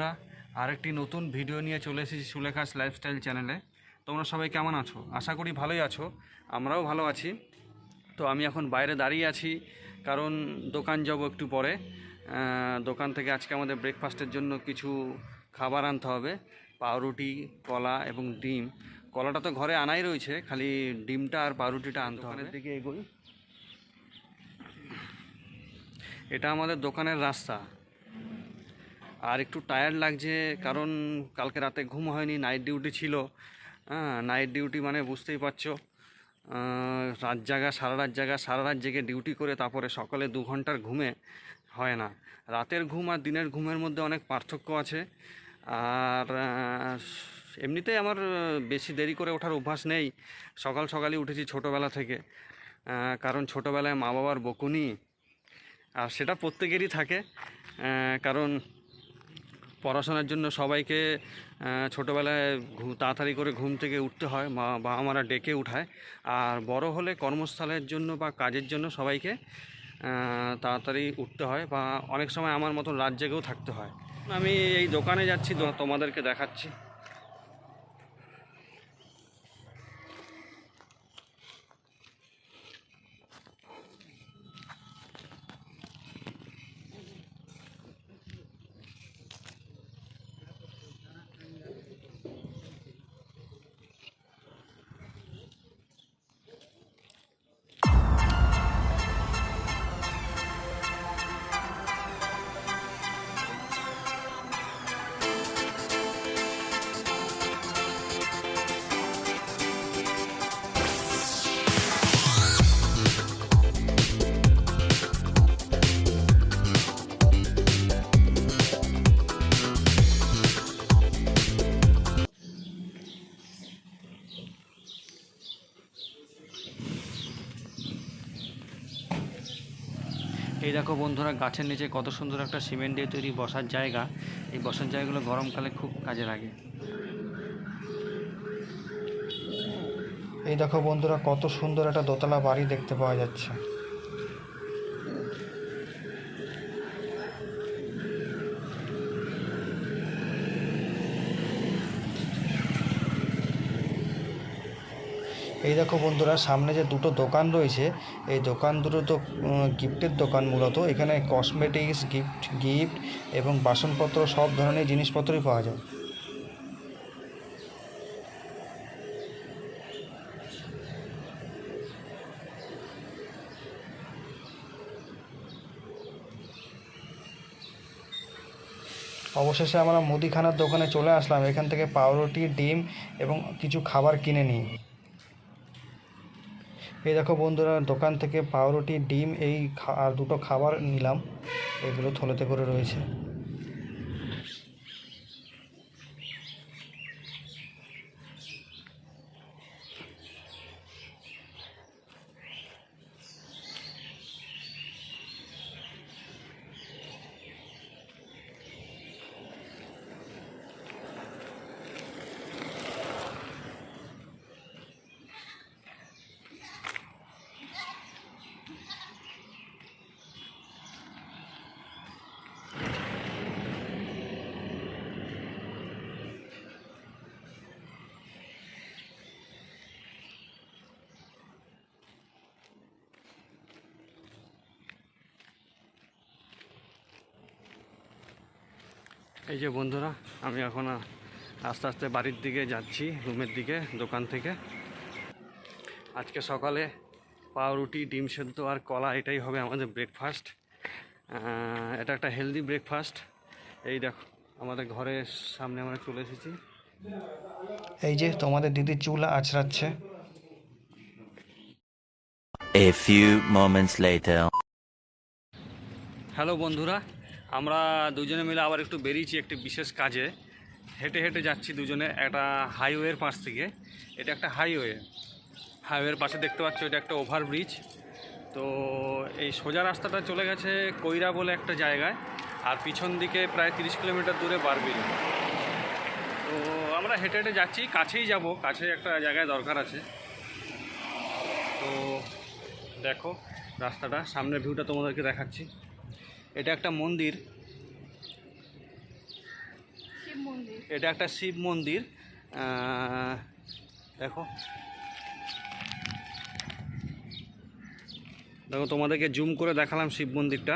বন্ধুরা, আরেকটি নতুন ভিডিও নিয়ে চলে এসেছি সুলেখাস লাইফস্টাইল চ্যানেলে। তোমরা সবাই কেমন আছো? আশা করি ভালোই আছো, আমরাও ভালো আছি। তো আমি এখন বাইরে দাঁড়িয়ে আছি, কারণ দোকান যাব একটু পরে। দোকান থেকে আজকে আমাদের ব্রেকফাস্টের জন্য কিছু খাবার আনতে হবে, পাউরুটি, কলা এবং ডিম। কলাটা তো ঘরে আনাই রয়েছে, খালি ডিমটা আর পাউরুটিটা আনতে হবে। দিকে এগোই, এটা আমাদের দোকানের রাস্তা। আর একটু টায়ার্ড লাগছে, কারণ কালকে রাতে ঘুম হয়নি, নাইট ডিউটি ছিল। নাইট ডিউটি মানে বুঝতেই পারছো, সারা রাত জেগে ডিউটি করে তারপরে সকালে 2 ঘন্টার ঘুমে হয় না। রাতের ঘুম আর দিনের ঘুমের মধ্যে অনেক পার্থক্য আছে। আর এমনিতেই আমার বেশি দেরি করে ওঠার অভ্যাস নেই, সকালই উঠেছি ছোটোবেলা থেকে। কারণ ছোটোবেলায় মা বাবার বকুনি, আর সেটা প্রত্যেকেরই থাকে। কারণ পড়াশোনার জন্য সবাইকে ছোটোবেলায় তাড়াতাড়ি করে ঘুম থেকে উঠতে হয়, বাবা মারা ডেকে উঠায়। আর বড় হলে কর্মস্থলের জন্য বা কাজের জন্য সবাইকে তাড়াতাড়ি উঠতে হয়, বা অনেক সময় আমার মতন রাত জেগেও থাকতে হয়। আমি এই দোকানে যাচ্ছি, তোমাদেরকে দেখাচ্ছি। এই দেখো বন্ধুরা, গাছের নিচে কত সুন্দর একটা সিমেন্ট দিয়ে তৈরি বসার জায়গা। এই বসার জায়গাগুলো গরমকালে খুব কাজে লাগে। এই দেখো বন্ধুরা, কত সুন্দর একটা দোতলা বাড়ি দেখতে পাওয়া যাচ্ছে। এই দেখো বন্ধুরা, সামনে যে দুটো দোকান রয়েছে, এই দোকান দুটো তো গিফটের দোকান। মূলত এখানে কসমেটিক্স, গিফট এবং বাসনপত্র সব ধরনের জিনিসপত্রই পাওয়া যায়। অবশেষে আমরা মুদিখানার দোকানে চলে আসলাম। এখান থেকে পাউরুটি, ডিম এবং কিছু খাবার কিনে নিই। এই দেখো বন্ধুরা, দোকান থেকে পাউরুটি, ডিম আর দুটো খাবার নিলাম। এগুলো থলেতে করে রয়েছে। এই যে বন্ধুরা, আমি এখন আস্তে আস্তে বাড়ির দিকে যাচ্ছি, রুমের দিকে, দোকান থেকে। আজকে সকালে পাউরুটি, ডিম সেদ্ধ আর কলা, এটাই হবে আমাদের ব্রেকফাস্ট। এটা একটা হেলদি ব্রেকফাস্ট। এই দেখো, আমাদের ঘরের সামনে আমরা চলে এসেছি। এই যে তোমাদের দিদি চুল আঁচড়াচ্ছে। A few moments later. Hello বন্ধুরা, আমরা দুজনে মিলে আবার একটু বেরিয়েছি একটি বিশেষ কাজে। হেঁটে হেঁটে যাচ্ছি দুজনে একটা হাইওয়ের পাশ থেকে। এটা একটা হাইওয়ের পাশে দেখতে পাচ্ছ, এটা একটা ওভারব্রিজ। তো এই সোজা রাস্তাটা চলে গেছে কইরা বলে একটা জায়গায়, আর পিছন দিকে প্রায় 30 কিলোমিটার দূরে বারবিল। তো আমরা হেঁটে হেঁটে যাচ্ছি, কাছেই যাব, কাছে একটা জায়গায় দরকার আছে। তো দেখো রাস্তাটা, সামনের ভিউটা তোমাদেরকে দেখাচ্ছি। এটা একটা মন্দির। এটা একটা শিব মন্দির। দেখো দেখো, তোমাদেরকে জুম করে দেখালাম শিব মন্দিরটা।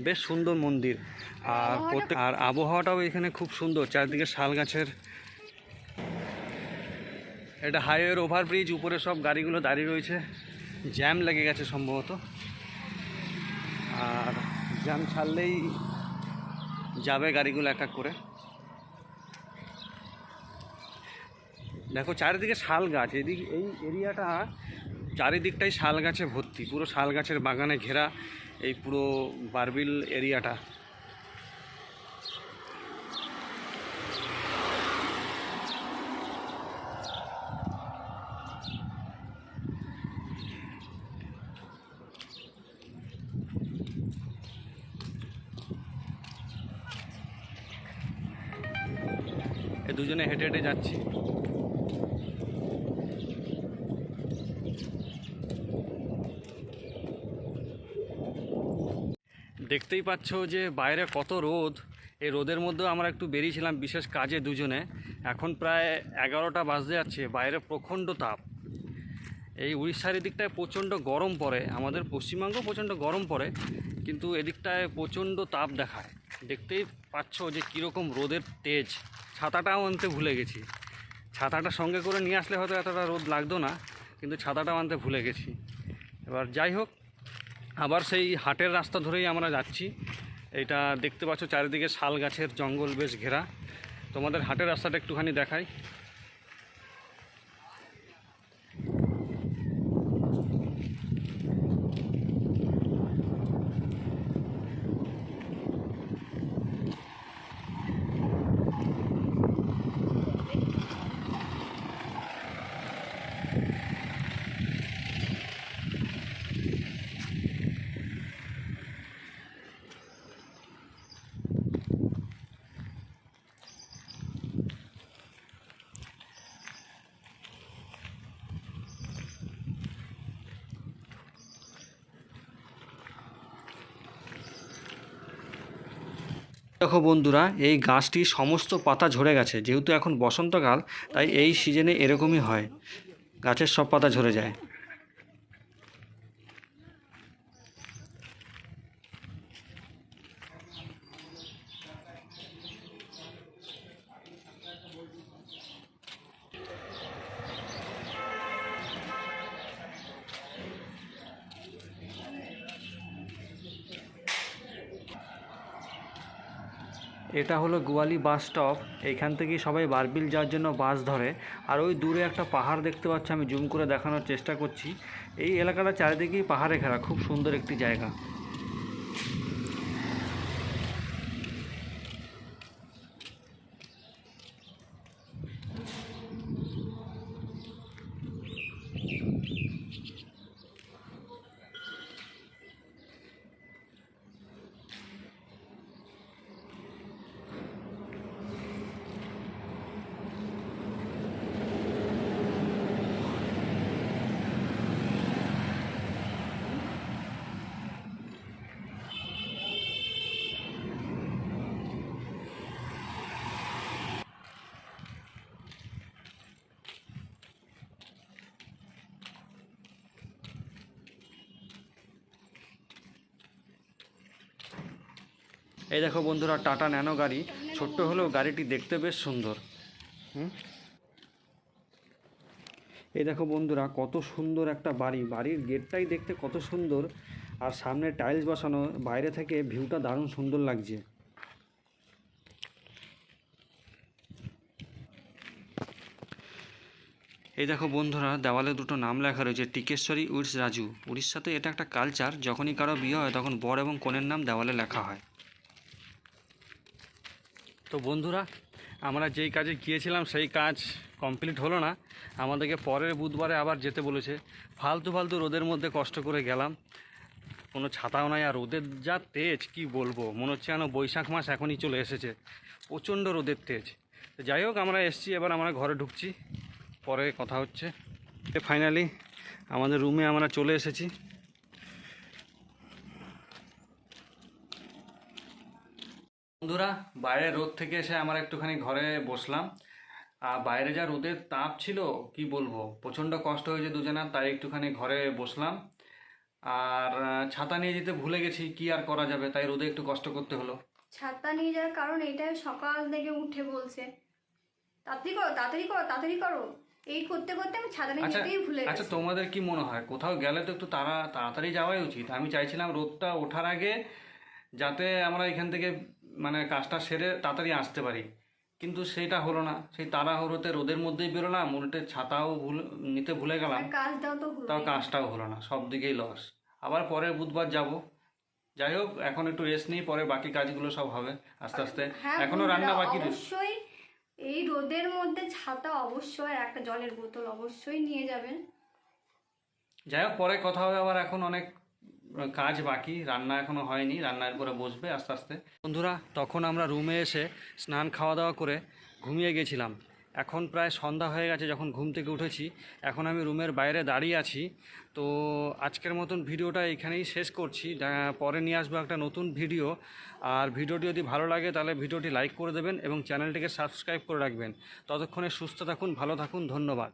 বেশ সুন্দর মন্দির, আর আবহাওয়াটাও এখানে খুব সুন্দর, চারদিকে শাল গাছের। এটা হাইওয়ের ওভারব্রিজ, উপরে সব গাড়িগুলো দাঁড়িয়ে রয়েছে, জ্যাম লেগে গেছে সম্ভবত। আর জ্যাম ছাড়লেই যাবে গাড়িগুলো এক এক করে। দেখো চারিদিকে শাল গাছ, এই এরিয়াটা চারিদিকটাই শাল গাছে ভর্তি, পুরো শাল গাছের বাগানে ঘেরা এই পুরো বারবিল এরিয়াটা। এই দুজনে হেঁটে হেঁটে যাচ্ছি। দেখতেই পাচ্ছ যে বাইরে কত রোদ। এই রোদের মধ্যেও আমরা একটু বেরিয়েছিলাম বিশেষ কাজে দুজনে। এখন প্রায় 11টা বাজতে যাচ্ছে, বাইরে প্রচণ্ড তাপ। এই উড়িষ্যার এদিকটায় প্রচণ্ড গরম পড়ে, আমাদের পশ্চিমবঙ্গেও প্রচণ্ড গরম পড়ে, কিন্তু এদিকটায় প্রচণ্ড তাপ দেখায়। দেখতেই পাচ্ছ যে কীরকম রোদের তেজ। ছাতাটাও আনতে ভুলে গেছি, ছাতাটা সঙ্গে করে নিয়ে আসলে হয়তো এতটা রোদ লাগতো না, কিন্তু ছাতাটাও আনতে ভুলে গেছি। এবার যাই হোক, আবার সেই হাটের রাস্তা ধরেই আমরা যাচ্ছি। এইটা দেখতে পাচ্ছ চারিদিকে শাল গাছের জঙ্গল বেশ ঘেরা। তোমাদের হাটের রাস্তাটা একটুখানি দেখাই। দেখো বন্ধুরা, এই গাছটির সমস্ত পাতা ঝরে গেছে। যেহেতু এখন বসন্তকাল, তাই এই সিজনে এরকমই হয়, গাছের সব পাতা ঝরে যায়। এটা হলো গোয়ালি বাস স্টপ। এইখান থেকেই সবাই বারবিল যাওয়ার জন্য বাস ধরে। আর ওই দূরে একটা পাহাড় দেখতে পাচ্ছি, আমি জুম করে দেখানোর চেষ্টা করছি। এই এলাকাটা চারিদিকেই পাহাড়ে ঘেরা, খুব সুন্দর একটি জায়গা। এই দেখো বন্ধুরা, টাটা ন্যানো গাড়ি। ছোট্ট হলেও গাড়িটি দেখতে বেশ সুন্দর। এই দেখো বন্ধুরা, কত সুন্দর একটা বাড়ি। বাড়ির গেটটাই দেখতে কত সুন্দর, আর সামনে টাইলস বসানো। বাইরে থেকে ভিউটা দারুণ সুন্দর লাগছে। এই দেখো বন্ধুরা, দেওয়ালে দুটো নাম লেখা রয়েছে, টিকেশ্বরী উইটস রাজু। উড়িষ্যাতে এটা একটা কালচার, যখনই কারো বিয়ে হয় তখন বর এবং কনের নাম দেওয়ালে লেখা হয়। তো বন্ধুরা, আমরা যেই কাজে গিয়েছিলাম সেই কাজ কমপ্লিট হলো না। আমাদেরকে পরের বুধবারে আবার যেতে বলেছে। ফালতু রোদের মধ্যে কষ্ট করে গেলাম, কোনো ছাতাও নাই। আর রোদের যা তেজ কি বলবো, মনে হচ্ছে যেন বৈশাখ মাস এখনই চলে এসেছে, প্রচণ্ড রোদের তেজ। তো যাই হোক, আমরা এসছি, এবার আমরা ঘরে ঢুকছি, পরে কথা হচ্ছে। ফাইনালি আমাদের রুমে আমরা চলে এসেছি। বন্ধুরা, বাইরে রোদ থেকে এসে আমার একটুখানি ঘরে বসলাম। আর বাইরে যা রোদের তাপ ছিল কি বলবো, প্রচণ্ড কষ্ট হয়েছে দুজনের, তাই একটুখানি ঘরে বসলাম। আর ছাতা নিয়ে যেতে ভুলে গেছি, কি আর করা যাবে, তাই রোদে একটু কষ্ট করতে হলো। ছাতা নিয়ে যাওয়ার কারণ এইটাই, সকাল থেকে উঠে বলছে তাড়াতাড়ি করো তাড়াতাড়ি করো তাড়াতাড়ি করো, এই করতে করতে আমি ছাতা নিয়ে আচ্ছা যেতেই ভুলে আচ্ছা, গেছি। তোমাদের কি মনে হয় কোথাও গেলে তো একটু তাড়াতাড়ি যাওয়াই উচিত? আমি চাইছিলাম রোদটা ওঠার আগে যাতে আমরা এখান থেকে মানে কাজটা সেরে তাড়াতাড়ি আসতে পারি, কিন্তু সেটা হলো না। সেই তাড়াহুড়োতে রোদের মধ্যেই বেরোলাম, উল্টে ছাতাও নিতে ভুলে গেলাম, আর কাজটাও তো হলো তাও না। কাজটাও হলো না, সব দিকেই লস। আবার পরের বুধবার যাব। যাই হোক, এখন একটু রেস্ট নিই, পরে বাকি কাজগুলো সব হবে আস্তে আস্তে। হ্যাঁ এখনো বন্ধুরা, রান্না বাকি রয়েছে। অবশ্যই এই রোদের মধ্যে ছাতা অবশ্যই আর একটা জলের বোতল অবশ্যই নিয়ে যাবেন। যাই হোক, পরে কথা হবে আবার। এখন অনেক কাজ বাকি, রান্না এখনো হয়নি, রান্নার পরে বসবে আস্তে আস্তে। বন্ধুরা, তখন আমরা রুমে এসে স্নান খাওয়া দাওয়া করে ঘুমিয়ে গেছিলাম। এখন প্রায় সন্ধ্যা হয়ে গেছে যখন ঘুম থেকে উঠেছি। এখন আমি রুমের বাইরে দাঁড়িয়ে আছি। তো আজকের মতন ভিডিওটা এখানেই শেষ করছি। পরে নিয়ে আসবো একটা নতুন ভিডিও। আর ভিডিওটি যদি ভালো লাগে তাহলে ভিডিওটি লাইক করে দেবেন এবং চ্যানেলটিকে সাবস্ক্রাইব করে রাখবেন। ততক্ষণে সুস্থ থাকুন, ভালো থাকুন, ধন্যবাদ।